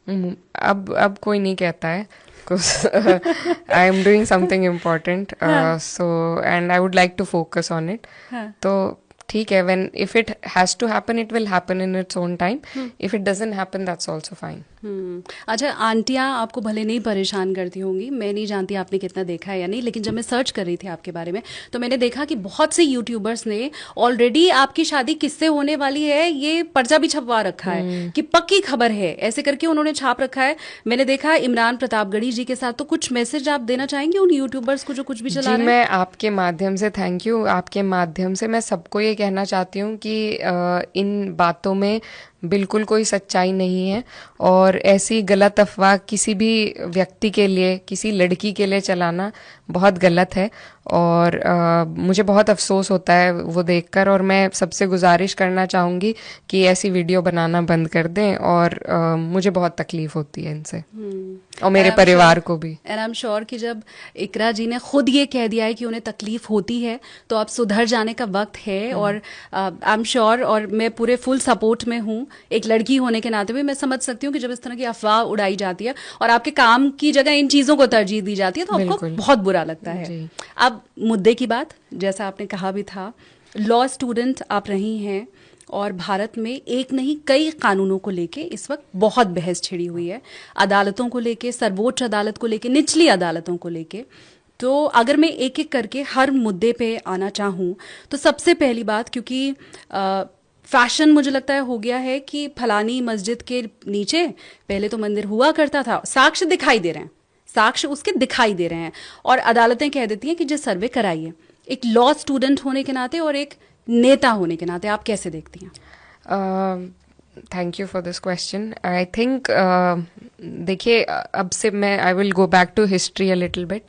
अब कोई नहीं कहता है because I am doing something important, so and I would like to focus on it. तो ठीक है, when if it has to happen, it will happen in its own time. If it doesn't happen, that's also fine. अच्छा, आंटियाँ आपको भले नहीं परेशान करती होंगी, मैं नहीं जानती आपने कितना देखा है या नहीं, लेकिन जब मैं सर्च कर रही थी आपके बारे में तो मैंने देखा कि बहुत से यूट्यूबर्स ने ऑलरेडी आपकी शादी किससे होने वाली है ये पर्चा भी छपवा रखा है कि पक्की खबर है, ऐसे करके उन्होंने छाप रखा है। मैंने देखा इमरान प्रतापगढ़ी जी के साथ, तो कुछ मैसेज आप देना चाहेंगे उन यूट्यूबर्स को जो कुछ भी चला रहे हैं? मैं आपके माध्यम से थैंक यू, आपके माध्यम से मैं सबको ये कहना चाहती हूँ कि इन बातों में बिल्कुल कोई सच्चाई नहीं है और ऐसी गलत अफवाह किसी भी व्यक्ति के लिए, किसी लड़की के लिए चलाना बहुत गलत है और मुझे बहुत अफसोस होता है वो देखकर और मैं सबसे गुजारिश करना चाहूँगी कि ऐसी वीडियो बनाना बंद कर दें और मुझे बहुत तकलीफ होती है इनसे और मेरे परिवार को भी। एंड आई एम श्योर कि जब इकरा जी ने खुद ये कह दिया है कि उन्हें तकलीफ होती है तो अब सुधर जाने का वक्त है और आई एम श्योर, और मैं पूरे फुल सपोर्ट में हूँ। एक लड़की होने के नाते भी मैं समझ सकती हूँ कि जब इस तरह की अफवाह उड़ाई जाती है और आपके काम की जगह इन चीज़ों को तरजीह दी जाती है तो आपको बहुत बुरा लगता है। अब मुद्दे की बात, जैसा आपने कहा भी था, लॉ स्टूडेंट आप रही हैं और भारत में एक नहीं कई कानूनों को लेके इस वक्त बहुत बहस छिड़ी हुई है, अदालतों को लेके, सर्वोच्च अदालत को लेके, निचली अदालतों को लेके। तो अगर मैं एक एक करके हर मुद्दे पे आना चाहूँ तो सबसे पहली बात, क्योंकि फैशन मुझे लगता है हो गया है कि फलानी मस्जिद के नीचे पहले तो मंदिर हुआ करता था, साक्ष्य दिखाई दे रहे हैं, साक्ष्य उसके दिखाई दे रहे हैं और अदालतें कह देती हैं कि जो सर्वे कराइए। एक लॉ स्टूडेंट होने के नाते और एक नेता होने के नाते आप कैसे देखती हैं? Thank you for this question. I think देखिए, अब से मैं I will go back to history a little bit.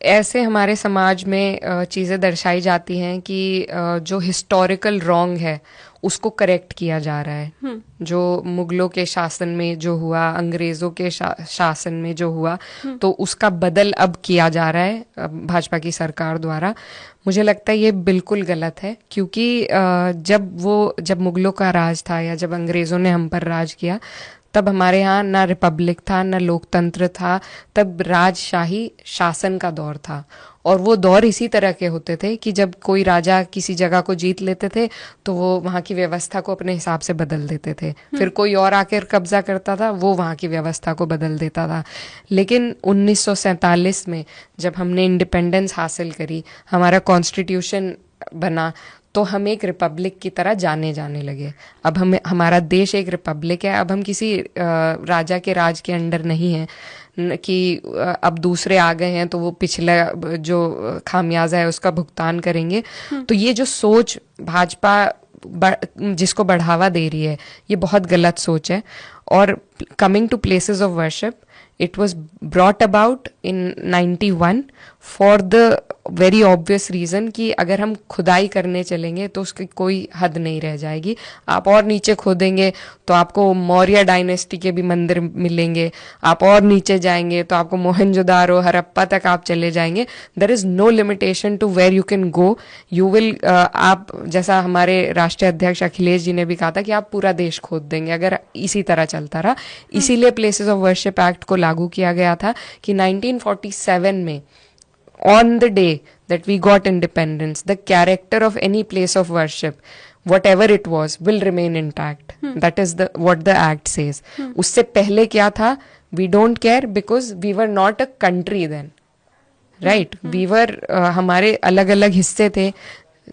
ऐसे हमारे समाज में चीज़ें दर्शाई जाती हैं कि जो हिस्टोरिकल रॉन्ग है उसको करेक्ट किया जा रहा है। जो मुगलों के शासन में जो हुआ, अंग्रेज़ों के शासन में जो हुआ, तो उसका बदल अब किया जा रहा है भाजपा की सरकार द्वारा। मुझे लगता है ये बिल्कुल गलत है, क्योंकि जब मुगलों का राज था या जब अंग्रेज़ों ने हम पर राज किया तब हमारे यहाँ ना रिपब्लिक था, ना लोकतंत्र था, तब राजशाही शासन का दौर था। और वो दौर इसी तरह के होते थे कि जब कोई राजा किसी जगह को जीत लेते थे तो वो वहाँ की व्यवस्था को अपने हिसाब से बदल देते थे, फिर कोई और आकर कब्जा करता था, वो वहाँ की व्यवस्था को बदल देता था। लेकिन 1947 में जब हमने इंडिपेंडेंस हासिल करी, हमारा कॉन्स्टिट्यूशन बना, तो हम एक रिपब्लिक की तरह जाने लगे। अब हमारा देश एक रिपब्लिक है। अब हम किसी राजा के राज के अंडर नहीं हैं कि अब दूसरे आ गए हैं तो वो पिछला जो खामियाजा है उसका भुगतान करेंगे। तो ये जो सोच भाजपा जिसको बढ़ावा दे रही है, ये बहुत गलत सोच है। और coming to places of worship, it was brought about in 91 for the very obvious reason कि अगर हम खुदाई करने चलेंगे तो उसकी कोई हद नहीं रह जाएगी। आप और नीचे खोदेंगे तो आपको मौर्य डायनेस्टी के भी मंदिर मिलेंगे, आप और नीचे जाएंगे तो आपको मोहनजोदारो, हड़प्पा तक आप चले जाएंगे। There is no limitation to where you can go. You will आप, जैसा हमारे राष्ट्रीय अध्यक्ष अखिलेश जी ने भी कहा था कि आप पूरा देश खोद देंगे अगर इसी तरह चलता रहा। इसीलिए प्लेसेस ऑफ वर्शिप एक्ट को लागू किया गया था कि 1947 में on the day that we got independence, the character of any place of worship, whatever it was, will remain intact. That is what the act says. उससे पहले क्या था? We don't care because we were not a country then, right? We were हमारे अलग अलग हिस्से थे।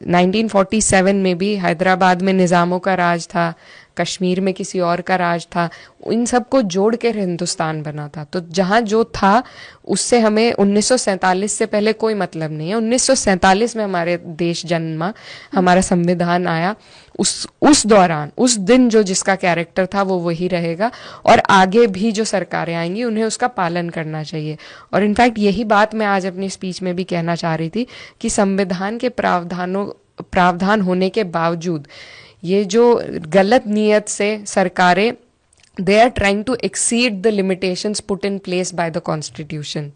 1947 में भी हैदराबाद में निज़ामों का राज था, कश्मीर में किसी और का राज था, इन सबको जोड़ के हिंदुस्तान बना था। तो जहाँ जो था उससे हमें 1947 से पहले कोई मतलब नहीं है। 1947 में हमारे देश जन्मा, हमारा संविधान आया, उस दौरान उस दिन जो जिसका कैरेक्टर था वो वही रहेगा और आगे भी जो सरकारें आएंगी उन्हें उसका पालन करना चाहिए। और इनफैक्ट यही बात मैं आज अपनी स्पीच में भी कहना चाह रही थी कि संविधान के प्रावधान होने के बावजूद ये जो गलत नियत से सरकारें, they are trying to exceed the limitations put in place by the constitution.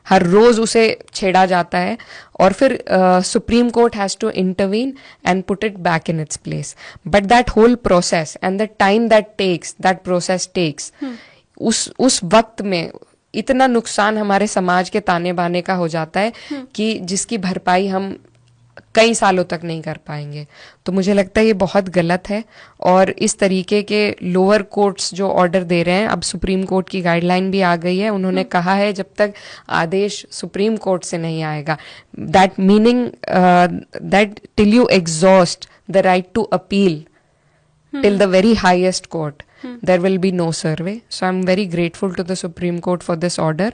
हर रोज उसे छेड़ा जाता है और फिर supreme court has to intervene and put it back in its place. But that whole process and the time that process takes, उस वक्त में इतना नुकसान हमारे समाज के ताने बाने का हो जाता है कि जिसकी भरपाई हम कई सालों तक नहीं कर पाएंगे। तो मुझे लगता है ये बहुत गलत है, और इस तरीके के लोअर कोर्ट्स जो ऑर्डर दे रहे हैं, अब सुप्रीम कोर्ट की गाइडलाइन भी आ गई है, उन्होंने कहा है जब तक आदेश सुप्रीम कोर्ट से नहीं आएगा, that meaning that till you exhaust the right to appeal till the very highest court, there will be no survey. So I'm very grateful to the Supreme Court for this order.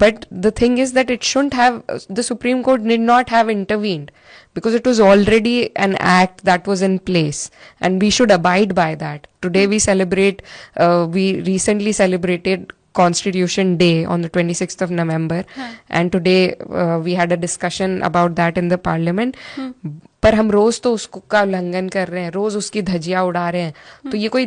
But the thing is that it shouldn't have, the Supreme Court did not have intervened, because it was already an act that was in place, and we should abide by that. Today we celebrate, we recently celebrated Constitution Day on the 26th of November, and today we had a discussion about that in the parliament. पर हम रोज तो उसको का उल्लंघन कर रहे हैं, रोज उसकी धज्जियां उड़ा रहे हैं। तो ये कोई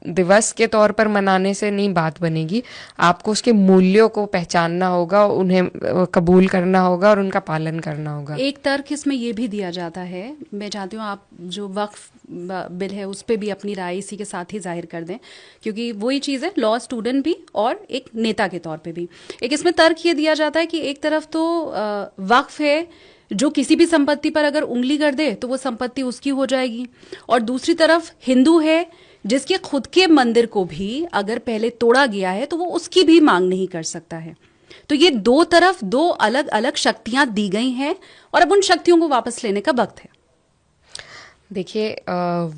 दिवस के तौर पर मनाने से नहीं बात बनेगी, आपको उसके मूल्यों को पहचानना होगा, उन्हें कबूल करना होगा और उनका पालन करना होगा। एक तर्क इसमें ये भी दिया जाता है, मैं चाहती हूँ आप जो वक्फ बिल है उस पर भी अपनी राय इसी के साथ ही जाहिर कर दें, क्योंकि वही चीज़ है, लॉ स्टूडेंट भी और एक नेता के तौर पे भी। एक इसमें तर्क ये दिया जाता है कि एक तरफ तो वक्फ है जो किसी भी संपत्ति पर अगर उंगली कर दे तो वो संपत्ति उसकी हो जाएगी, और दूसरी तरफ हिंदू है जिसके खुद के मंदिर को भी अगर पहले तोड़ा गया है तो वो उसकी भी मांग नहीं कर सकता है। तो ये दो तरफ दो अलग अलग शक्तियां दी गई हैं, और अब उन शक्तियों को वापस लेने का वक्त है। देखिए,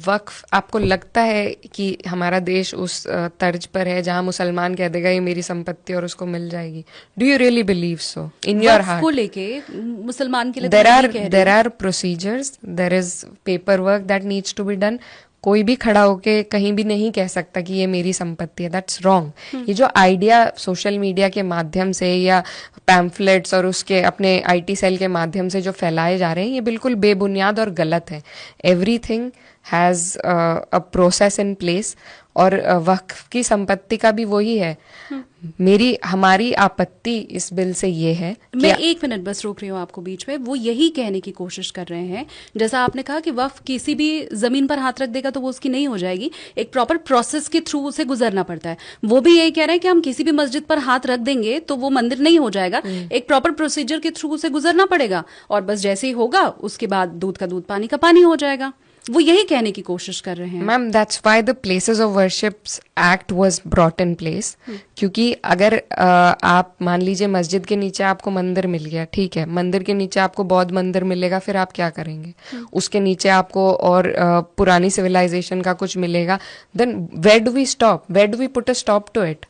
वक्फ, आपको लगता है कि हमारा देश उस तर्ज पर है जहां मुसलमान कह देगा ये मेरी संपत्ति और उसको मिल जाएगी? Do you really believe so in your heart? को लेके मुसलमान के लिए there are procedures, there is paper work that needs to be done. कोई भी खड़ा होके कहीं भी नहीं कह सकता कि ये मेरी संपत्ति है, दैट्स रॉन्ग। ये जो आइडिया सोशल मीडिया के माध्यम से या पैम्फलेट्स और उसके अपने आईटी सेल के माध्यम से जो फैलाए जा रहे हैं, ये बिल्कुल बेबुनियाद और गलत है। Everything has a process in place, और वक्फ की संपत्ति का भी वही है। हमारी आपत्ति इस बिल से ये है, मैं एक मिनट बस रोक रही हूँ आपको बीच में, वो यही कहने की कोशिश कर रहे हैं, जैसा आपने कहा कि वक्फ किसी भी जमीन पर हाथ रख देगा तो वो उसकी नहीं हो जाएगी, एक प्रॉपर प्रोसेस के थ्रू उसे गुजरना पड़ता है। वो भी यही कह रहे हैं कि हम किसी भी मस्जिद पर हाथ रख देंगे तो वो मंदिर नहीं हो जाएगा, एक प्रॉपर प्रोसीजर के थ्रू उसे गुजरना पड़ेगा, और बस जैसे ही होगा उसके बाद दूध का दूध पानी का पानी हो जाएगा। वो यही कहने की कोशिश कर रहे हैं। Ma'am, that's why the places of worships act was brought in place. क्योंकि अगर आप मान लीजिए मस्जिद के नीचे आपको मंदिर मिल गया, ठीक है, मंदिर के नीचे आपको बौद्ध मंदिर मिलेगा, फिर आप क्या करेंगे? उसके नीचे आपको और पुरानी सिविलाइजेशन का कुछ मिलेगा, then where do we stop? Where do we put a stop to it?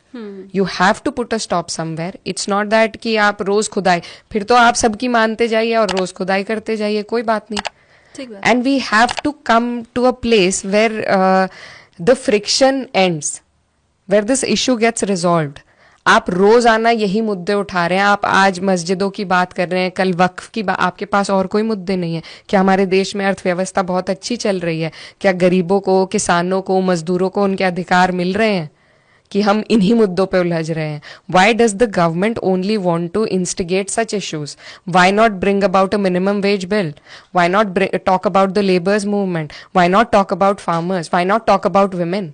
You have to put a stop somewhere. It's not that कि आप रोज खुदाई, फिर तो आप सबकी मानते जाइए और रोज खुदाई करते जाइए, कोई बात नहीं। And we have to come to a place where the friction ends, where this issue gets resolved. आप रोजाना यही मुद्दे उठा रहे हैं, आप आज मस्जिदों की बात कर रहे हैं, कल वक्फ की बात, आपके पास और कोई मुद्दे नहीं है क्या? हमारे देश में अर्थव्यवस्था बहुत अच्छी चल रही है क्या? गरीबों को, किसानों को, मजदूरों को उनके अधिकार मिल रहे हैं कि हम इन्हीं मुद्दों पे उलझ रहे हैं? Why does the government only want to instigate such issues? Why not bring about a minimum wage bill? Why not talk about the laborers movement? Why not talk about farmers? Why not talk about women?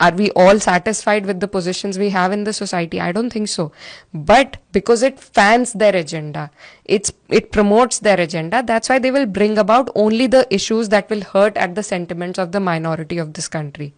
Are we all satisfied with the positions we have in the society? I don't think so. But because it fans their agenda, it promotes their agenda, that's why they will bring about only the issues that will hurt at the sentiments of the minority of this country.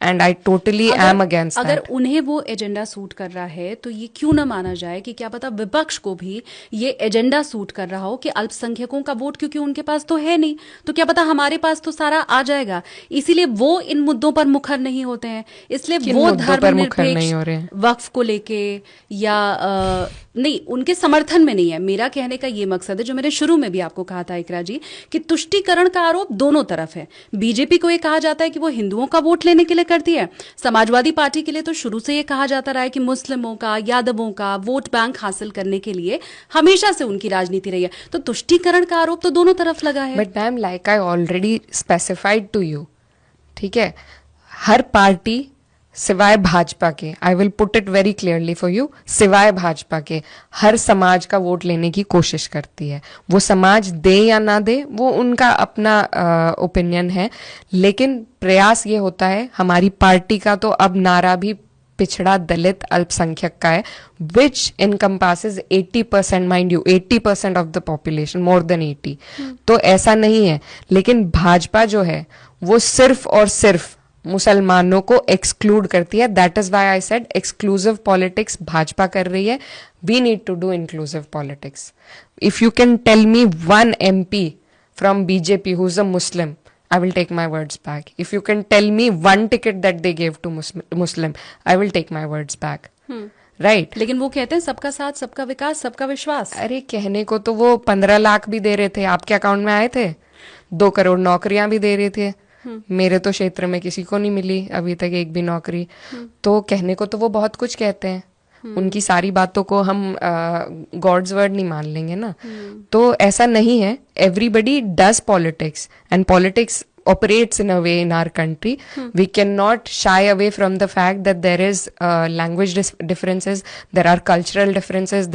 And I totally am against अगर उन्हें वो agenda suit कर रहा है तो ये क्यों ना माना जाए कि क्या पता विपक्ष को भी ये एजेंडा सूट कर रहा हो कि अल्पसंख्यकों का वोट क्योंकि उनके पास तो है नहीं, तो क्या पता हमारे पास तो सारा आ जाएगा, इसीलिए वो इन मुद्दों पर मुखर नहीं होते हैं। इसलिए वो धर्मनिरपेक्ष वक्फ को लेके या नहीं, उनके समर्थन में नहीं है। मेरा कहने का ये मकसद है, जो मैंने शुरू में भी आपको कहा था इकरा जी, कि तुष्टीकरण का आरोप दोनों तरफ है। बीजेपी को ये कहा जाता है कि वो हिंदुओं का वोट लेने के लिए करती है, समाजवादी पार्टी के लिए तो शुरू से ये कहा जाता रहा है कि मुस्लिमों का, यादवों का वोट बैंक हासिल करने के लिए हमेशा से उनकी राजनीति रही है। तो तुष्टीकरण का आरोप तो दोनों तरफ लगा है। But ma'am, like I already specified to you, ठीक है, हर पार्टी सिवाय भाजपा के, I will put it very clearly for you, सिवाय भाजपा के हर समाज का वोट लेने की कोशिश करती है। वो समाज दे या ना दे वो उनका अपना ओपिनियन है, लेकिन प्रयास ये होता है, हमारी पार्टी का तो अब नारा भी पिछड़ा दलित अल्पसंख्यक का है, which encompasses 80%, mind you 80% of the population, more than 80। तो ऐसा नहीं है, लेकिन भाजपा जो है वो सिर्फ और सिर्फ मुसलमानों को एक्सक्लूड करती है। That is why I said exclusive politics Bhajpa कर रही है। We need to do inclusive politics. If you can tell me one MP from BJP who's a Muslim, I will take my words back. If you can tell me one ticket that they gave to Muslim, I will take my words back. Right? लेकिन वो कहते हैं सबका साथ, सबका विकास, सबका विश्वास। अरे कहने को तो वो 15 लाख भी दे रहे थे, आपके अकाउंट में आए थे। 2 करोड़ नौकरियां भी दे रहे थे। मेरे तो क्षेत्र में किसी को नहीं मिली अभी तक एक भी नौकरी। तो कहने को तो वो बहुत कुछ कहते हैं, उनकी सारी बातों को हम गॉड्स वर्ड नहीं मान लेंगे ना। तो ऐसा नहीं है। Everybody does politics and politics operates in a way in our country. We cannot shy away from the fact that there is language differences, there are cultural differences,